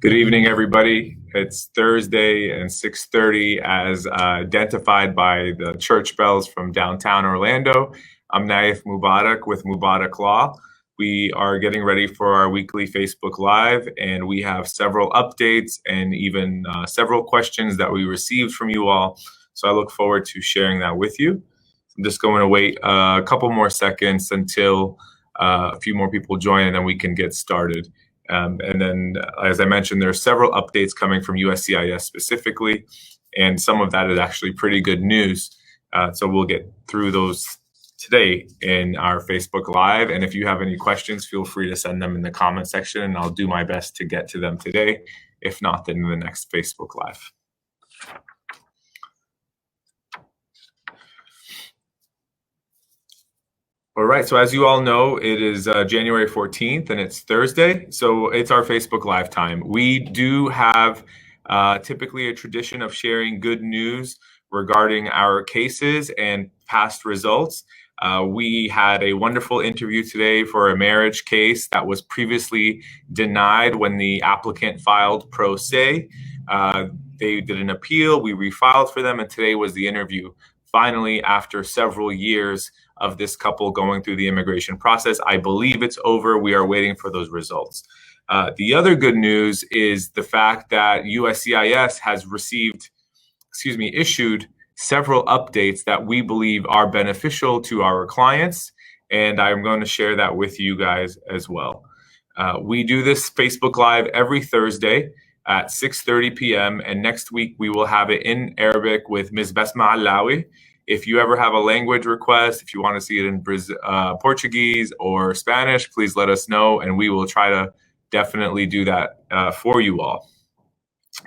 Good evening, everybody. It's Thursday and 6:30 as identified by the church bells from downtown Orlando. I'm Naif Mubarak with Mubarak Law. We are getting ready for our weekly Facebook Live, and we have several updates and even several questions that we received from you all. So I look forward to sharing that with you. I'm just going to wait a couple more seconds until a few more people join, and then we can get started. And then, as I mentioned, there are several updates coming from USCIS specifically, and some of that is actually pretty good news. So we'll get through those today in our Facebook Live. And if you have any questions, feel free to send them in the comment section, and I'll do my best to get to them today. If not, then in the next Facebook Live. All right, so as you all know, it is January 14th and it's Thursday, so it's our Facebook Live time. We do have typically a tradition of sharing good news regarding our cases and past results. We had a wonderful interview today for a marriage case that was previously denied when the applicant filed pro se. They did an appeal, we refiled for them, and today was the interview. Finally, after several years of this couple going through the immigration process, I believe it's over. We are waiting for those results. The other good news is the fact that USCIS has issued several updates that we believe are beneficial to our clients, and I'm going to share that with you guys as well. We do this Facebook Live every Thursday at 6:30 p.m. and next week we will have it in Arabic with Ms. Besma Alawi. If you ever have a language request, if you want to see it in Portuguese or Spanish, please let us know, and we will try to definitely do that for you all.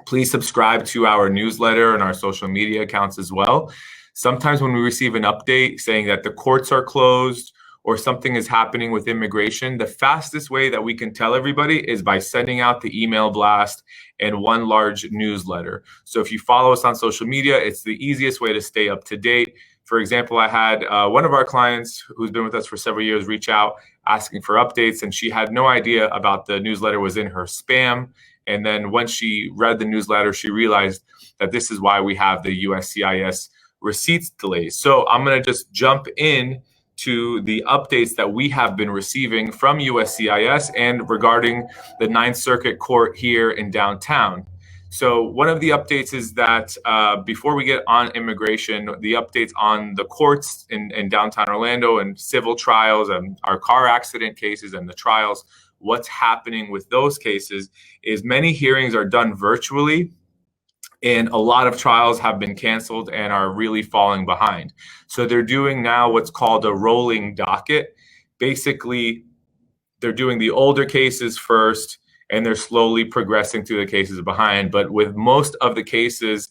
Please subscribe to our newsletter and our social media accounts as well. Sometimes when we receive an update saying that the courts are closed or something is happening with immigration, the fastest way that we can tell everybody is by sending out the email blast and one large newsletter. So if you follow us on social media, it's the easiest way to stay up to date. For example, I had one of our clients who's been with us for several years reach out asking for updates, and she had no idea about the newsletter was in her spam. And then once she read the newsletter, she realized that this is why we have the USCIS receipts delays. So I'm going to just jump in to the updates that we have been receiving from USCIS and regarding the Ninth Circuit Court here in downtown. So one of the updates is that before we get on immigration, the updates on the courts in downtown Orlando and civil trials and our car accident cases and the trials, what's happening with those cases is many hearings are done virtually, and a lot of trials have been canceled and are really falling behind. So they're doing now what's called a rolling docket. Basically, they're doing the older cases first, and they're slowly progressing through the cases behind. But with most of the cases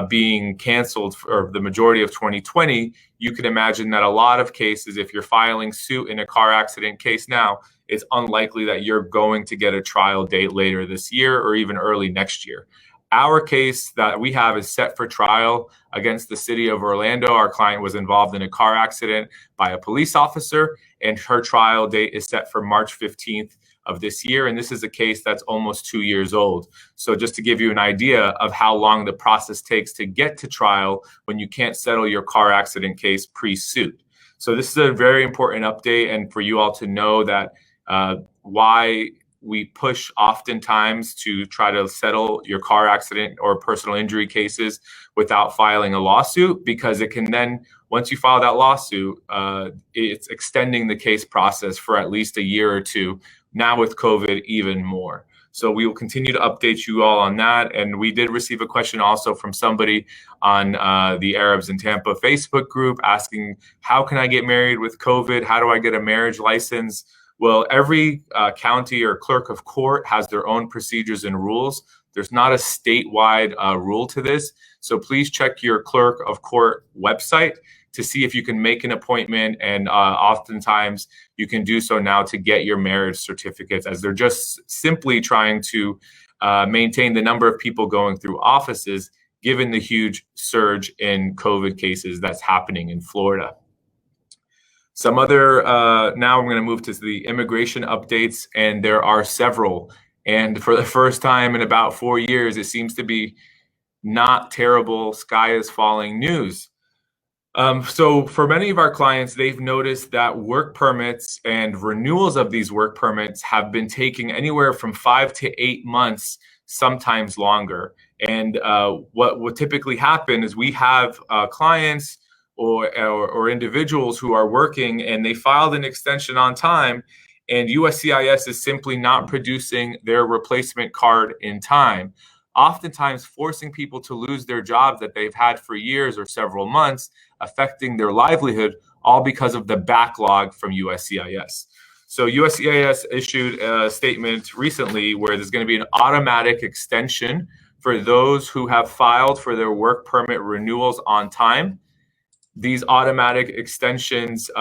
being canceled for the majority of 2020, you can imagine that a lot of cases, if you're filing suit in a car accident case now, it's unlikely that you're going to get a trial date later this year or even early next year. Our case that we have is set for trial against the city of Orlando. Our client was involved in a car accident by a police officer, and her trial date is set for March 15th of this year. And this is a case that's almost 2 years old. So just to give you an idea of how long the process takes to get to trial when you can't settle your car accident case pre-suit. So this is a very important update, and for you all to know that why we push oftentimes to try to settle your car accident or personal injury cases without filing a lawsuit, because it can then, once you file that lawsuit, it's extending the case process for at least a year or two. Now with COVID, even more. So we will continue to update you all on that. And we did receive a question also from somebody on the Arabs in Tampa Facebook group asking, how can I get married with COVID? How do I get a marriage license? Well, every county or clerk of court has their own procedures and rules. There's not a statewide rule to this. So please check your clerk of court website to see if you can make an appointment. And oftentimes you can do so now to get your marriage certificates, as they're just simply trying to maintain the number of people going through offices, given the huge surge in COVID cases that's happening in Florida. Some other, now I'm going to move to the immigration updates, and there are several And for the first time in about 4 years, it seems to be not terrible sky is falling news. So for many of our clients, they've noticed that work permits and renewals of these work permits have been taking anywhere from 5 to 8 months, sometimes longer. And what would typically happen is we have clients or individuals who are working and they filed an extension on time, and USCIS is simply not producing their replacement card in time, oftentimes forcing people to lose their jobs that they've had for years or several months, affecting their livelihood, all because of the backlog from USCIS. So USCIS issued a statement recently where there's going to be an automatic extension for those who have filed for their work permit renewals on time. These automatic extensions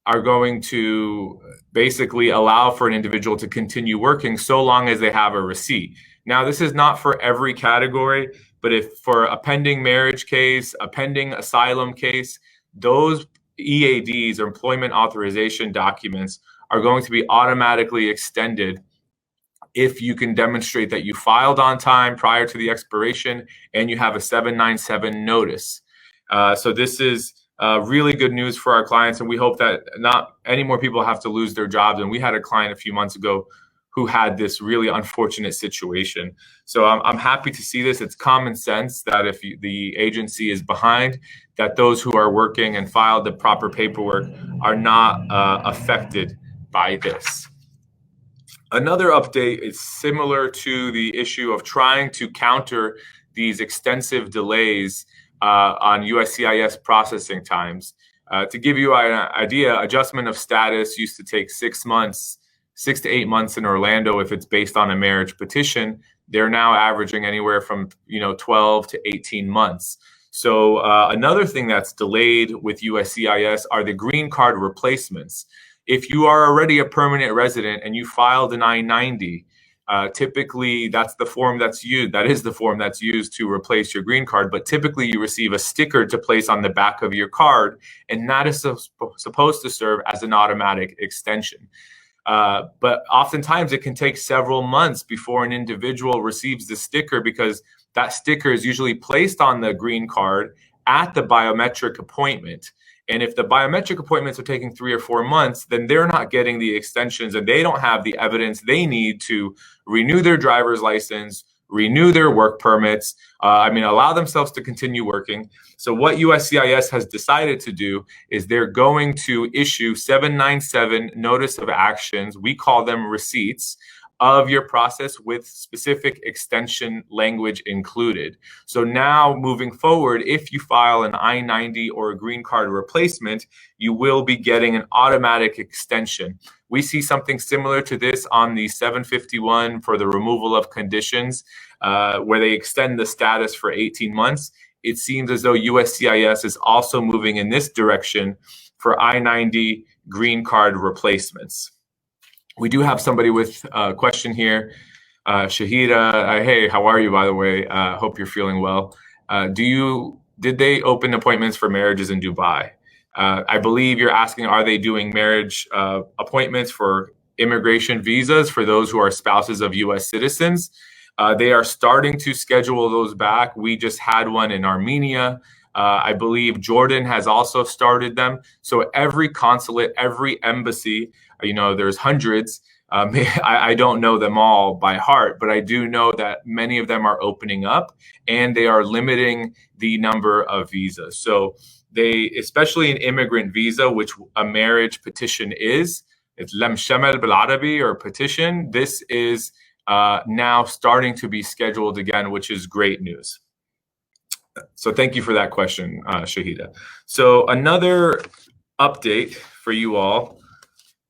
are going to basically allow for an individual to continue working so long as they have a receipt. Now, this is not for every category, but if for a pending marriage case, a pending asylum case, those EADs or employment authorization documents are going to be automatically extended if you can demonstrate that you filed on time prior to the expiration and you have a 797 notice. So this is really good news for our clients, and we hope that not any more people have to lose their jobs. And we had a client a few months ago who had this really unfortunate situation. So I'm happy to see this. It's common sense that if the agency is behind, that those who are working and filed the proper paperwork are not affected by this. Another update is similar to the issue of trying to counter these extensive delays on USCIS processing times. To give you an idea, adjustment of status used to take 6 months, 6 to 8 months in Orlando if it's based on a marriage petition. They're now averaging anywhere from 12 to 18 months. So another thing that's delayed with USCIS are the green card replacements. If you are already a permanent resident and you filed an I-90, typically that's the form that's used. That is the form that's used to replace your green card. But typically you receive a sticker to place on the back of your card, and that is supposed to serve as an automatic extension. But oftentimes it can take several months before an individual receives the sticker, because that sticker is usually placed on the green card at the biometric appointment. And if the biometric appointments are taking 3 or 4 months, then they're not getting the extensions and they don't have the evidence they need to renew their driver's license, renew their work permits, allow themselves to continue working. So what USCIS has decided to do is they're going to issue 797 notice of actions. We call them receipts of your process with specific extension language included. So now moving forward, if you file an I-90 or a green card replacement, you will be getting an automatic extension. We see something similar to this on the 751 for the removal of conditions, where they extend the status for 18 months. It seems as though USCIS is also moving in this direction for I-90 green card replacements. We do have somebody with a question here. Shahida, hey, how are you, by the way? Hope you're feeling well. Did they open appointments for marriages in Dubai? I believe you're asking, are they doing marriage appointments for immigration visas for those who are spouses of U.S. citizens? They are starting to schedule those back. We just had one in Armenia. I believe Jordan has also started them. So every consulate, every embassy, there's hundreds. I don't know them all by heart, but I do know that many of them are opening up and they are limiting the number of visas. So they, especially an immigrant visa, which a marriage petition is, it's Lam Shamel Bil Arabi or petition. This is now starting to be scheduled again, which is great news. So thank you for that question, Shahida. So another update for you all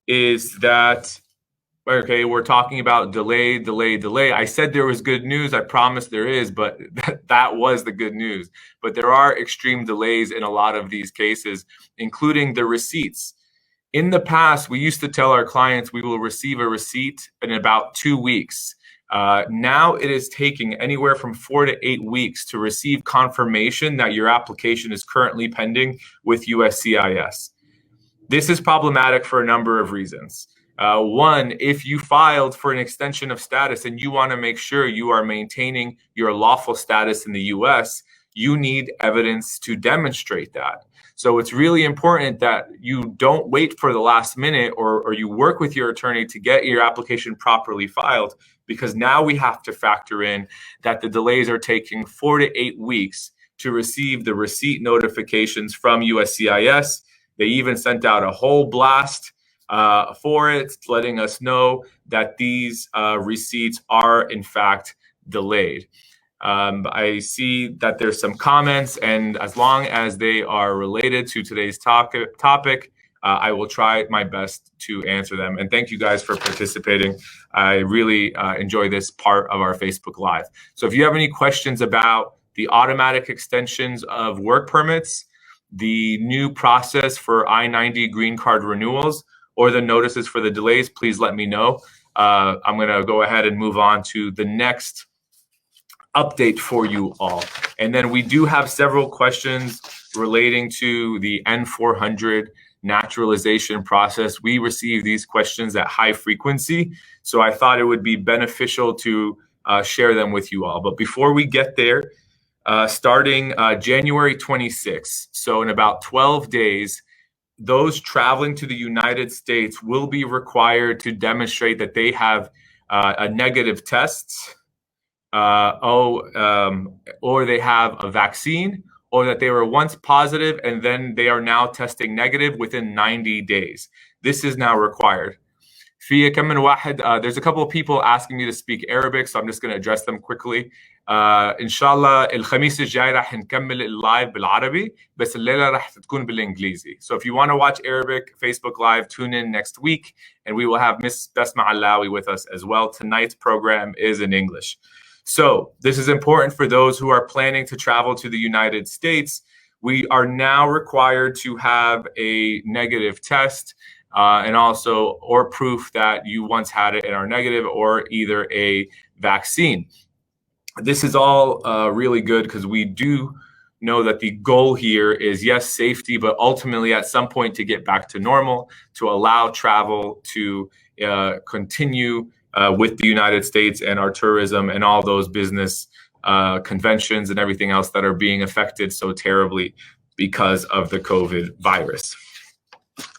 is that, okay, we're talking about delay. I said there was good news. I promise there is, but that was the good news. But there are extreme delays in a lot of these cases, including the receipts. In the past, we used to tell our clients we will receive a receipt in about 2 weeks. Now it is taking anywhere from 4 to 8 weeks to receive confirmation that your application is currently pending with USCIS. This is problematic for a number of reasons. One, if you filed for an extension of status and you want to make sure you are maintaining your lawful status in the US, you need evidence to demonstrate that. So it's really important that you don't wait for the last minute, or you work with your attorney to get your application properly filed, because now we have to factor in that the delays are taking 4 to 8 weeks to receive the receipt notifications from USCIS. They even sent out a whole blast for it, letting us know that these receipts are in fact delayed. I see that there's some comments, and as long as they are related to today's topic, I will try my best to answer them. And thank you guys for participating. I really enjoy this part of our Facebook Live. So if you have any questions about the automatic extensions of work permits, the new process for I-90 green card renewals, or the notices for the delays, please let me know. I'm going to go ahead and move on to the next update for you all. And then we do have several questions relating to the N400 naturalization process. We receive these questions at high frequency, so I thought it would be beneficial to share them with you all. But before we get there, starting January 26th, so in about 12 days, those traveling to the United States will be required to demonstrate that they have a negative test, or they have a vaccine, or that they were once positive and then they are now testing negative within 90 days. This is now required. There's a couple of people asking me to speak Arabic, so I'm just going to address them quickly. ان شاء الله الخميس الجاي راح نكمل اللايف بالعربي بس الليله راح تكون بالانجليزي. So if you want to watch Arabic Facebook Live, tune in next week, and we will have Miss Besma Alawi with us as well. Tonight's program is in English. So this is important for those who are planning to travel to the United States. We are now required to have a negative test, and also or proof that you once had it and are negative, or either a vaccine. This is all really good, because we do know that the goal here is, yes, safety, but ultimately at some point to get back to normal, to allow travel to continue with the United States and our tourism and all those business conventions and everything else that are being affected so terribly because of the COVID virus.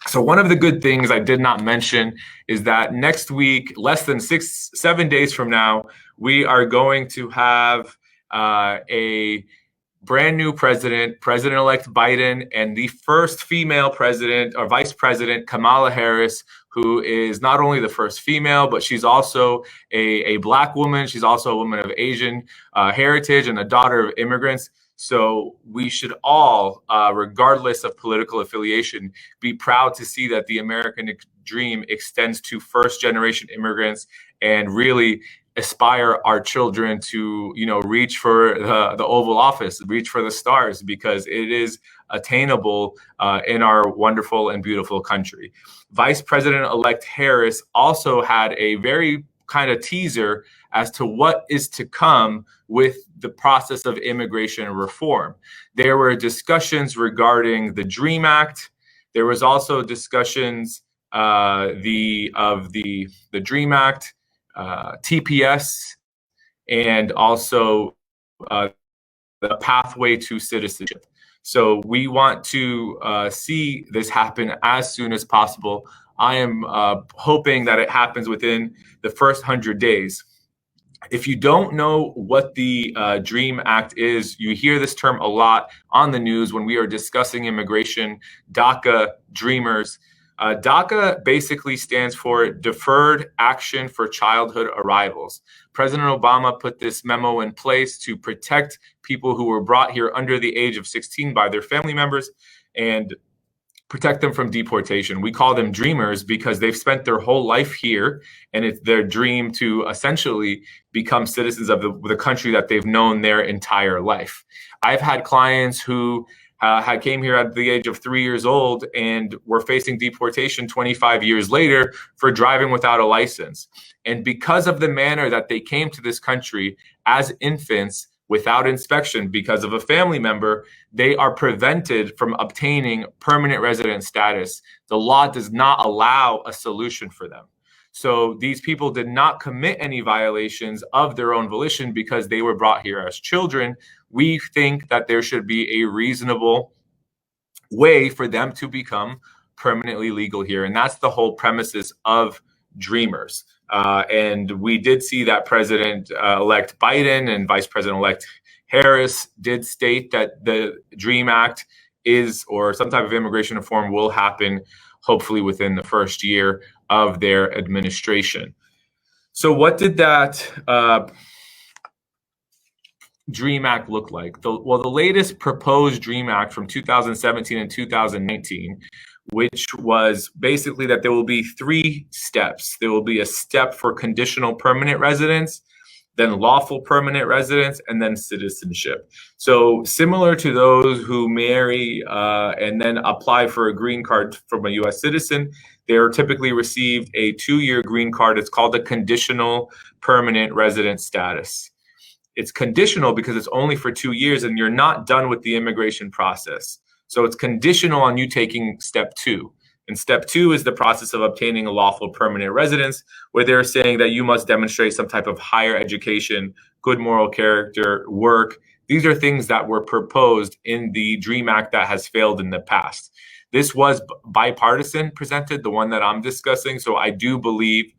So one of the good things I did not mention is that next week, less than 7 days from now, we are going to have a brand new president, President-elect Biden, and the first female president or vice president, Kamala Harris, who is not only the first female, but she's also a Black woman. She's also a woman of Asian heritage and a daughter of immigrants. So we should all, regardless of political affiliation, be proud to see that the American dream extends to first-generation immigrants, and really aspire our children to, reach for the Oval Office, reach for the stars, because it is attainable in our wonderful and beautiful country. Vice President-elect Harris also had a very kind of teaser as to what is to come with the process of immigration reform. There were discussions regarding the DREAM Act. There was also discussions of the DREAM Act, TPS, and also the pathway to citizenship. So we want to see this happen as soon as possible. I am hoping that it happens within the first 100 days. If you don't know what the DREAM Act is, you hear this term a lot on the news when we are discussing immigration, DACA, Dreamers. DACA basically stands for Deferred Action for Childhood Arrivals. President Obama put this memo in place to protect people who were brought here under the age of 16 by their family members and protect them from deportation. We call them dreamers because they've spent their whole life here, and it's their dream to essentially become citizens of the country that they've known their entire life. I've had clients who came here at the age of 3 years old and were facing deportation 25 years later for driving without a license. And because of the manner that they came to this country as infants, without inspection because of a family member, they are prevented from obtaining permanent resident status. The law does not allow a solution for them. So these people did not commit any violations of their own volition because they were brought here as children. We think that there should be a reasonable way for them to become permanently legal here. And that's the whole premises of Dreamers. And we did see that President-elect Biden and Vice President-elect Harris did state that the DREAM Act is, or some type of immigration reform will happen, hopefully within the first year of their administration. So what did that DREAM Act look like? The latest proposed DREAM Act from 2017 and 2019, which was basically that there will be 3 steps. There will be a step for conditional permanent residence, then lawful permanent residence, and then citizenship. So similar to those who marry and then apply for a green card from a U.S. citizen, they are typically received a 2-year green card. It's called a conditional permanent resident status. It's conditional because it's only for 2 years and you're not done with the immigration process. So it's conditional on you taking step 2. And step 2 is the process of obtaining a lawful permanent residence, where they're saying that you must demonstrate some type of higher education, good moral character, work. These are things that were proposed in the DREAM Act that has failed in the past. This was bipartisan presented, the one that I'm discussing. So I do believe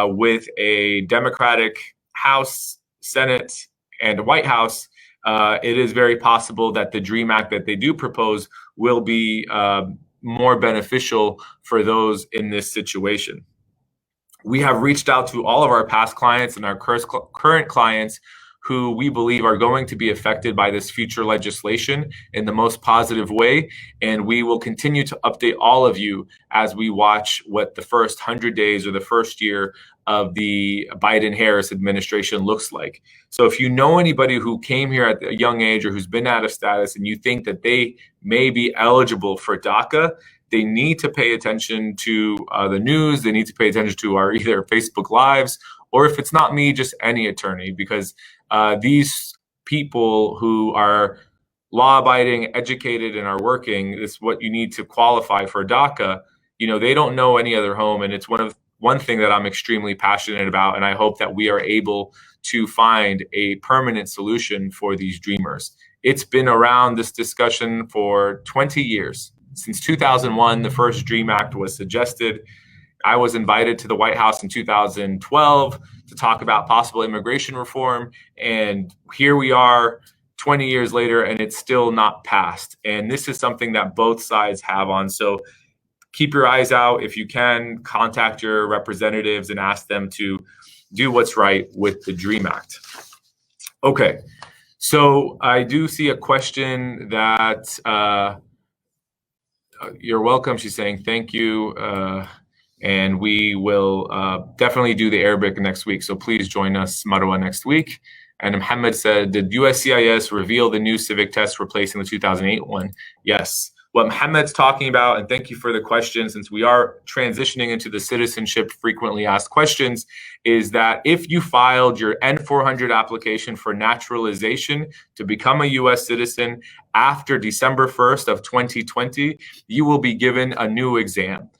with a Democratic House, Senate, and White House, it is very possible that the DREAM Act that they do propose will be more beneficial for those in this situation. We have reached out to all of our past clients and our current clients who we believe are going to be affected by this future legislation in the most positive way. And we will continue to update all of you as we watch what the first 100 days or the first year of the Biden-Harris administration looks like. So if you know anybody who came here at a young age or who's been out of status and you think that they may be eligible for DACA, they need to pay attention to the news. They need to pay attention to our either Facebook Lives, or if it's not me, just any attorney, because these people who are law-abiding, educated, and are working, is what you need to qualify for DACA. You know, they don't know any other home, and it's one thing that I'm extremely passionate about, and I hope that we are able to find a permanent solution for these dreamers. It's been around, this discussion, for 20 years. Since 2001, the first DREAM Act was suggested. I was invited to the White House in 2012 to talk about possible immigration reform. And here we are 20 years later, and it's still not passed. And this is something that both sides have on. So keep your eyes out. If you can, contact your representatives and ask them to do what's right with the DREAM Act. Okay, so I do see a question that you're welcome. She's saying thank you. And we will definitely do the Arabic next week. So please join us, Marwa, next week. And Mohammed said, did USCIS reveal the new civic test replacing the 2008 one? Yes. What Mohammed's talking about, and thank you for the question, since we are transitioning into the citizenship frequently asked questions, is that if you filed your N-400 application for naturalization to become a U.S. citizen after December 1st of 2020, you will be given a new exam.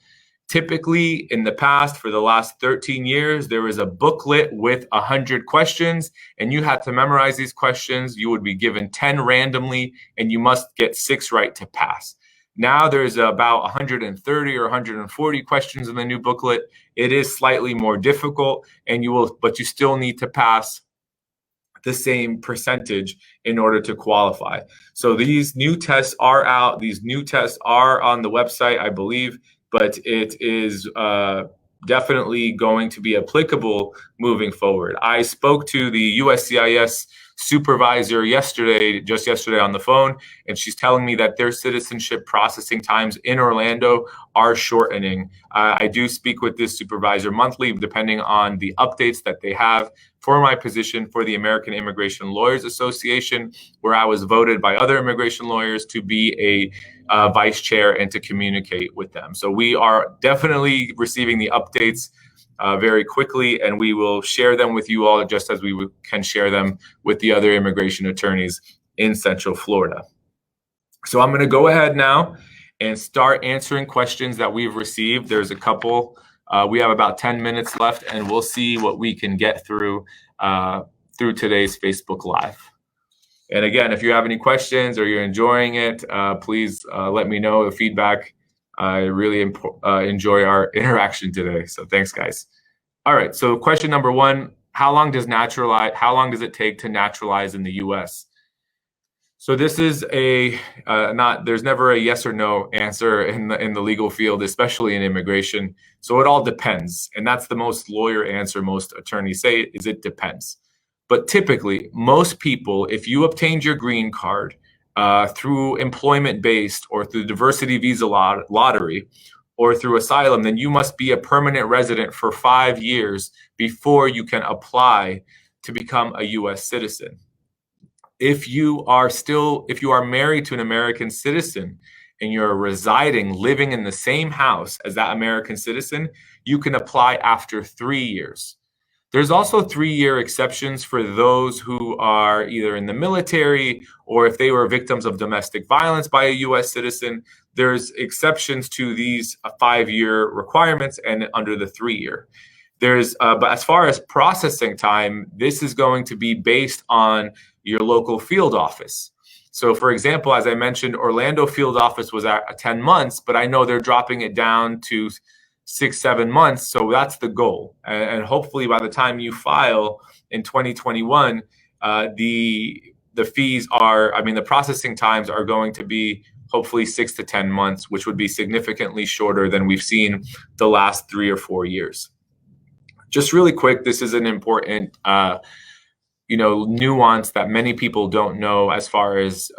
Typically, in the past, for the last 13 years, there was a booklet with 100 questions, and you had to memorize these questions. You would be given 10 randomly, and you must get 6 right to pass. Now there's about 130 or 140 questions in the new booklet. It is slightly more difficult, but you still need to pass the same percentage in order to qualify. So these new tests are out. These new tests are on the website, I believe, but it is definitely going to be applicable moving forward. I spoke to the USCIS supervisor just yesterday on the phone, and she's telling me that their citizenship processing times in Orlando are shortening. I do speak with this supervisor monthly, depending on the updates that they have for my position for the American Immigration Lawyers Association, where I was voted by other immigration lawyers to be a vice chair and to communicate with them. So we are definitely receiving the updates very quickly, and we will share them with you all just as we can share them with the other immigration attorneys in Central Florida. So I'm going to go ahead now and start answering questions that we've received. There's a couple. We have about 10 minutes left, and we'll see what we can get through today's Facebook Live. And again, if you have any questions or you're enjoying it, please let me know the feedback. I really enjoy our interaction today. So thanks, guys. All right. So question number one: How long does it take to naturalize in the U.S.? So this is there's never a yes or no answer in the legal field, especially in immigration. So it all depends. And that's the most lawyer answer most attorneys say is it depends. But typically, most people, if you obtained your green card through employment-based or through diversity visa lottery or through asylum, then you must be a permanent resident for 5 years before you can apply to become a U.S. citizen. If you are married to an American citizen and you're living in the same house as that American citizen, you can apply after 3 years. There's also 3-year exceptions for those who are either in the military or if they were victims of domestic violence by a U.S. citizen. There's exceptions to these 5-year requirements and under the 3-year. But as far as processing time, this is going to be based on your local field office. So for example, as I mentioned, Orlando field office was at 10 months, but I know they're dropping it down to 6-7 months. So that's the goal. And hopefully by the time you file in 2021, the processing times are going to be hopefully 6 to 10 months, which would be significantly shorter than we've seen the last 3 or 4 years. Just really quick, this is an important nuance that many people don't know as far as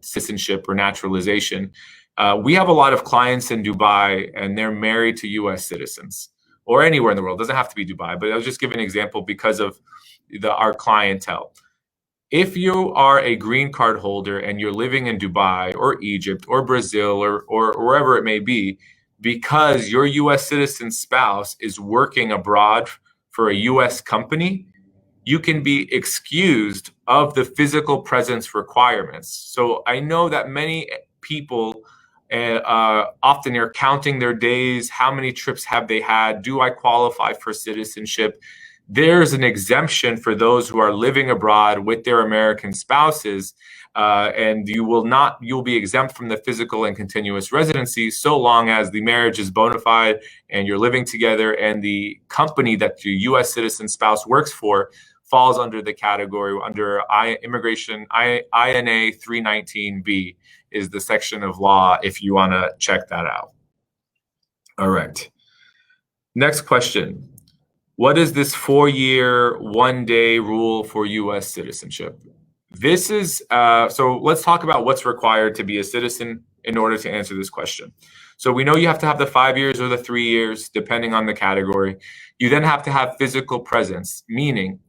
citizenship or naturalization. We have a lot of clients in Dubai and they're married to U.S. citizens or anywhere in the world. It doesn't have to be Dubai, but I'll just give an example because of our clientele. If you are a green card holder and you're living in Dubai or Egypt or Brazil or wherever it may be, because your U.S. citizen spouse is working abroad for a U.S. company, you can be excused of the physical presence requirements. So I know that many people often are counting their days. How many trips have they had? Do I qualify for citizenship? There's an exemption for those who are living abroad with their American spouses, and you'll be exempt from the physical and continuous residency so long as the marriage is bona fide and you're living together and the company that your U.S. citizen spouse works for falls under the category under immigration. INA 319B is the section of law if you want to check that out. All right. Next question. What is this 4-year, 1-day rule for U.S. citizenship? This is, so let's talk about what's required to be a citizen in order to answer this question. So we know you have to have the 5 years or the 3 years, depending on the category. You then have to have physical presence, meaning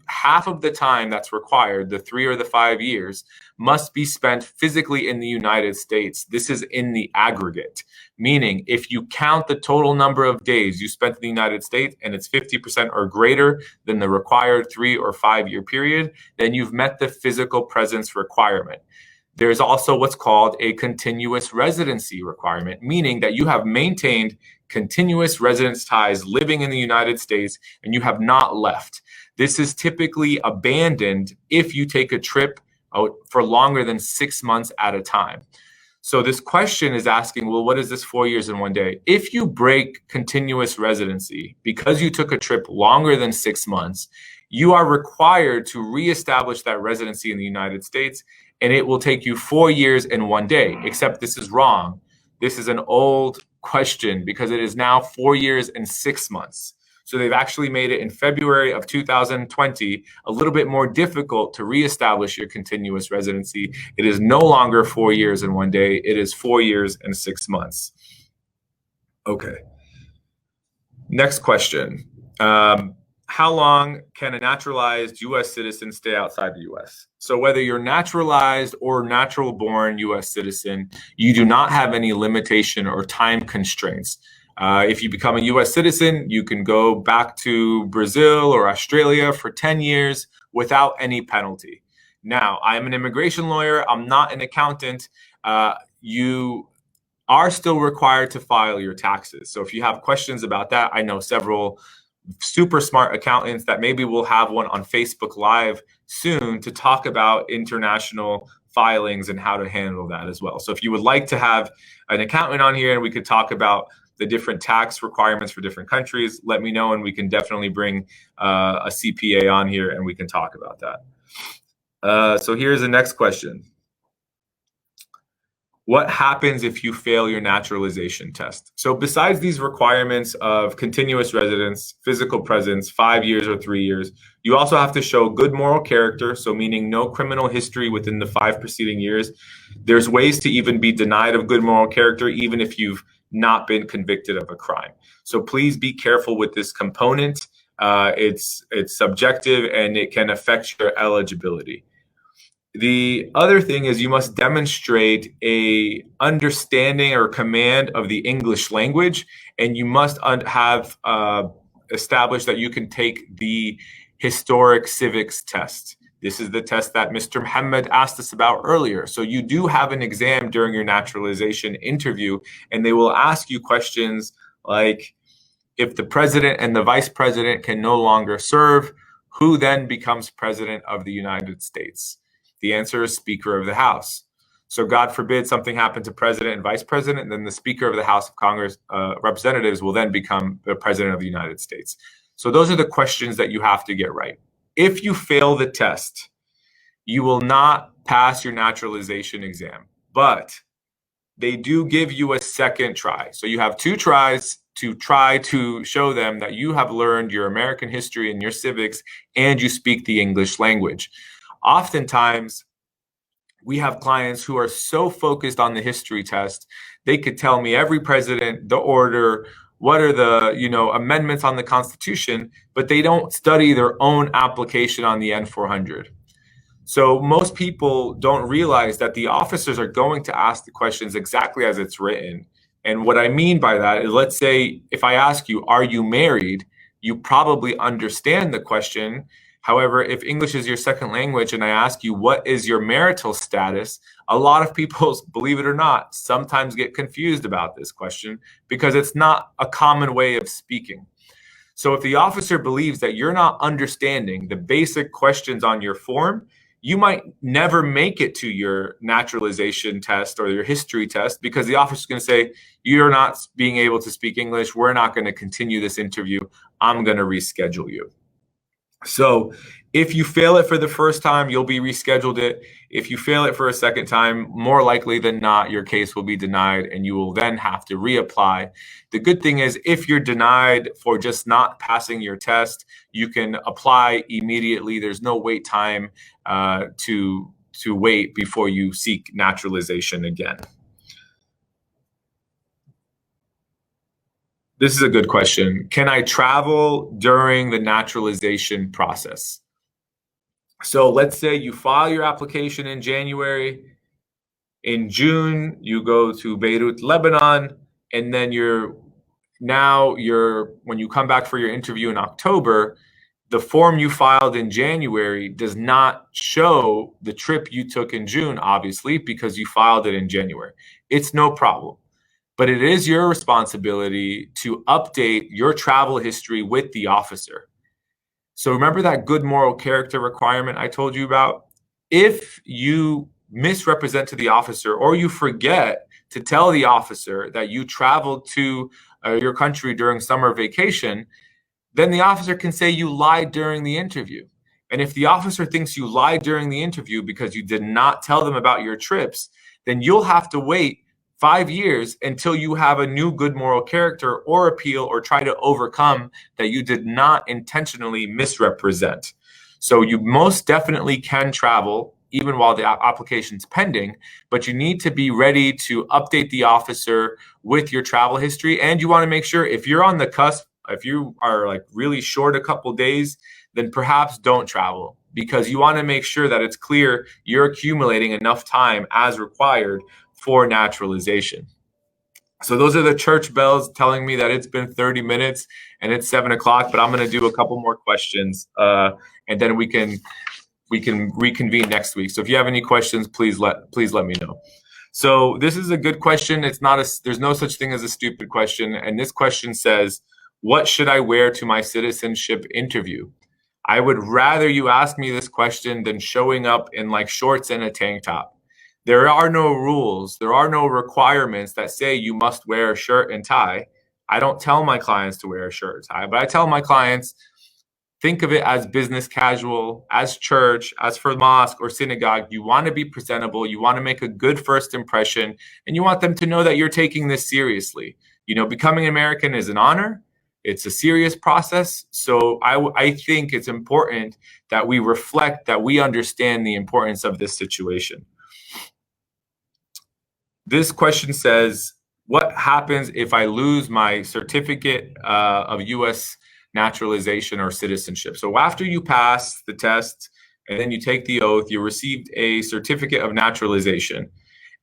half of the time that's required, the 3 or the 5 years, must be spent physically in the United States. This is in the aggregate, meaning if you count the total number of days you spent in the United States and it's 50% or greater than the required 3 or 5 year period, then you've met the physical presence requirement. There's also what's called a continuous residency requirement, meaning that you have maintained continuous residence ties living in the United States and you have not left. This is typically abandoned if you take a trip out for longer than 6 months at a time. So this question is asking, well, what is this 4 years and 1 day? If you break continuous residency because you took a trip longer than 6 months, you are required to reestablish that residency in the United States, and it will take you 4 years and 1 day, except this is wrong. This is an old question because it is now 4 years and 6 months. So they've actually made it in February of 2020 a little bit more difficult to reestablish your continuous residency. It is no longer 4 years and 1 day. It is 4 years and 6 months. Okay. Next question. How long can a naturalized U.S. citizen stay outside the U.S.? So whether you're naturalized or natural-born U.S. citizen, you do not have any limitation or time constraints If you become a U.S. citizen, you can go back to Brazil or Australia for 10 years without any penalty. Now, I'm an immigration lawyer. I'm not an accountant. You are still required to file your taxes. So if you have questions about that, I know several super smart accountants that maybe we'll have one on Facebook Live soon to talk about international filings and how to handle that as well. So if you would like to have an accountant on here and we could talk about the different tax requirements for different countries, let me know and we can definitely bring a CPA on here and we can talk about that. So here's the next question. What happens if you fail your naturalization test? So besides these requirements of continuous residence, physical presence, 5 years or 3 years, you also have to show good moral character, so meaning no criminal history within the 5 preceding years. There's ways to even be denied of good moral character, even if you've not been convicted of a crime. So please be careful with this component. It's subjective and it can affect your eligibility. The other thing is you must demonstrate a understanding or command of the English language, and you must have established that you can take the historic civics test. This is the test that Mr. Muhammad asked us about earlier. So you do have an exam during your naturalization interview, and they will ask you questions like, if the president and the vice president can no longer serve, who then becomes president of the United States? The answer is Speaker of the House. So God forbid something happened to president and vice president, then the Speaker of the House of Congress representatives will then become the president of the United States. So those are the questions that you have to get right. If you fail the test, you will not pass your naturalization exam, but they do give you a second try. So you have 2 tries to try to show them that you have learned your American history and your civics and you speak the English language. Oftentimes, we have clients who are so focused on the history test, they could tell me every president, the order, what are the amendments on the Constitution, but they don't study their own application on the N400. So most people don't realize that the officers are going to ask the questions exactly as it's written. And what I mean by that is, let's say if I ask you, are you married? You probably understand the question. However, if English is your second language and I ask you, what is your marital status? A lot of people, believe it or not, sometimes get confused about this question because it's not a common way of speaking. So if the officer believes that you're not understanding the basic questions on your form, you might never make it to your naturalization test or your history test because the officer is going to say, you're not being able to speak English. We're not going to continue this interview. I'm going to reschedule you. So if you fail it for the first time, you'll be rescheduled it. If you fail it for a second time, more likely than not, your case will be denied and you will then have to reapply. The good thing is if you're denied for just not passing your test, you can apply immediately. There's no wait time to wait before you seek naturalization again. This is a good question. Can I travel during the naturalization process? So let's say you file your application in January. In June, you go to Beirut, Lebanon, and then when you come back for your interview in October, the form you filed in January does not show the trip you took in June, obviously, because you filed it in January. It's no problem. But it is your responsibility to update your travel history with the officer. So remember that good moral character requirement I told you about? If you misrepresent to the officer or you forget to tell the officer that you traveled to your country during summer vacation, then the officer can say you lied during the interview. And if the officer thinks you lied during the interview because you did not tell them about your trips, then you'll have to wait 5 years until you have a new good moral character or appeal or try to overcome that you did not intentionally misrepresent. So you most definitely can travel even while the application's pending, but you need to be ready to update the officer with your travel history. And you want to make sure if you're on the cusp, if you are like really short a couple days, then perhaps don't travel because you want to make sure that it's clear you're accumulating enough time as required for naturalization. So those are the church bells telling me that it's been 30 minutes and it's 7 o'clock, but I'm going to do a couple more questions, and then we can reconvene next week. So if you have any questions, please let me know. So this is a good question. There's no such thing as a stupid question. And this question says, what should I wear to my citizenship interview? I would rather you ask me this question than showing up in like shorts and a tank top. There are no rules. There are no requirements that say you must wear a shirt and tie. I don't tell my clients to wear a shirt or tie, but I tell my clients, think of it as business casual, as church, as for mosque or synagogue. You want to be presentable. You want to make a good first impression, and you want them to know that you're taking this seriously. You know, becoming American is an honor. It's a serious process. So I think it's important that we reflect, that we understand the importance of this situation. This question says, what happens if I lose my certificate of U.S. naturalization or citizenship? So after you pass the test and then you take the oath, you received a certificate of naturalization.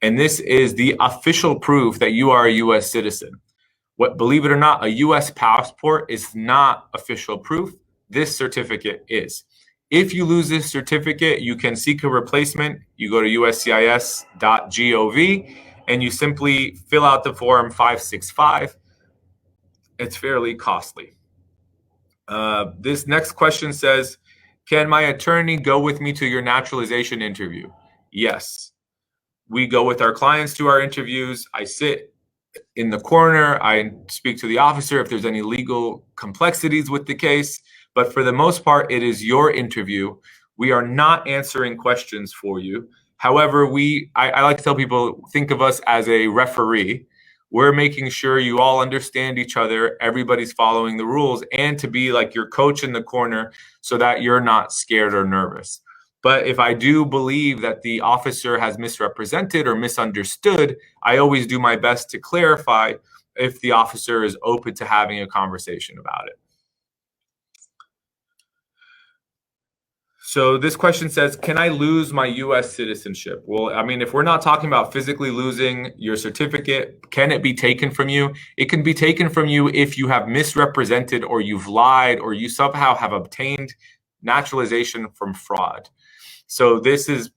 And this is the official proof that you are a U.S. citizen. Believe it or not, a U.S. passport is not official proof. This certificate is. If you lose this certificate, you can seek a replacement. You go to uscis.gov and you simply fill out the form 565. It's fairly costly. This next question says, can my attorney go with me to your naturalization interview? Yes. We go with our clients to our interviews. I sit in the corner. I speak to the officer if there's any legal complexities with the case. But for the most part, it is your interview. We are not answering questions for you. However, I like to tell people, think of us as a referee. We're making sure you all understand each other, everybody's following the rules, and to be like your coach in the corner so that you're not scared or nervous. But if I do believe that the officer has misrepresented or misunderstood, I always do my best to clarify if the officer is open to having a conversation about it. So this question says, can I lose my U.S. citizenship? Well, I mean, if we're not talking about physically losing your certificate, can it be taken from you? It can be taken from you if you have misrepresented or you've lied or you somehow have obtained naturalization from fraud. So this is,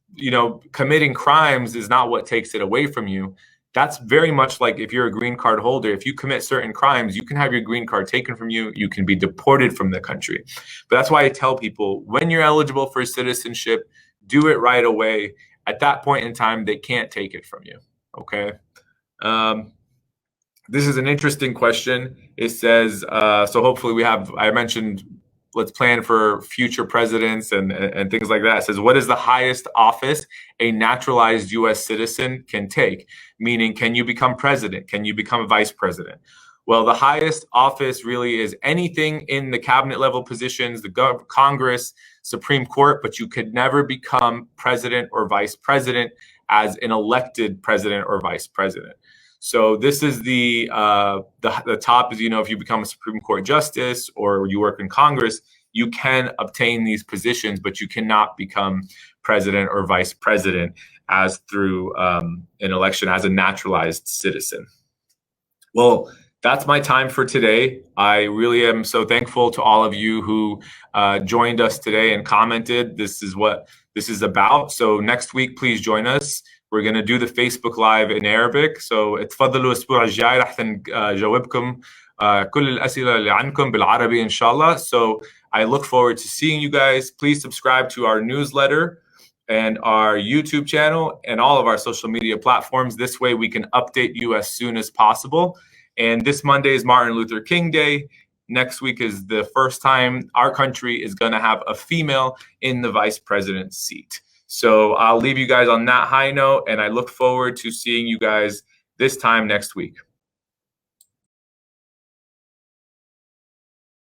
committing crimes is not what takes it away from you. That's very much like if you're a green card holder, if you commit certain crimes, you can have your green card taken from you. You can be deported from the country. But that's why I tell people, when you're eligible for citizenship, do it right away. At that point in time, they can't take it from you. Okay. This is an interesting question. It says, so hopefully I mentioned, let's plan for future presidents and things like that. It says, what is the highest office a naturalized U.S. citizen can take? Meaning, can you become president? Can you become a vice president? Well, the highest office really is anything in the cabinet level positions, the Congress, Supreme Court, but you could never become president or vice president as an elected president or vice president. So this is the top is, if you become a Supreme Court justice or you work in Congress, you can obtain these positions, but you cannot become president or vice president as through an election as a naturalized citizen. Well, that's my time for today. I really am so thankful to all of you who joined us today and commented. This is what this is about. So next week, please join us. We're going to do the Facebook Live in Arabic. So اتفضلوا الأسبوع الجاي رح نجاوبكم كل الأسئلة اللي عندكم بالعربي إن شاء الله. So I look forward to seeing you guys. Please subscribe to our newsletter and our YouTube channel and all of our social media platforms. This way we can update you as soon as possible. And this Monday is Martin Luther King Day. Next week is the first time our country is going to have a female in the vice president's seat. So I'll leave you guys on that high note, and I look forward to seeing you guys this time next week.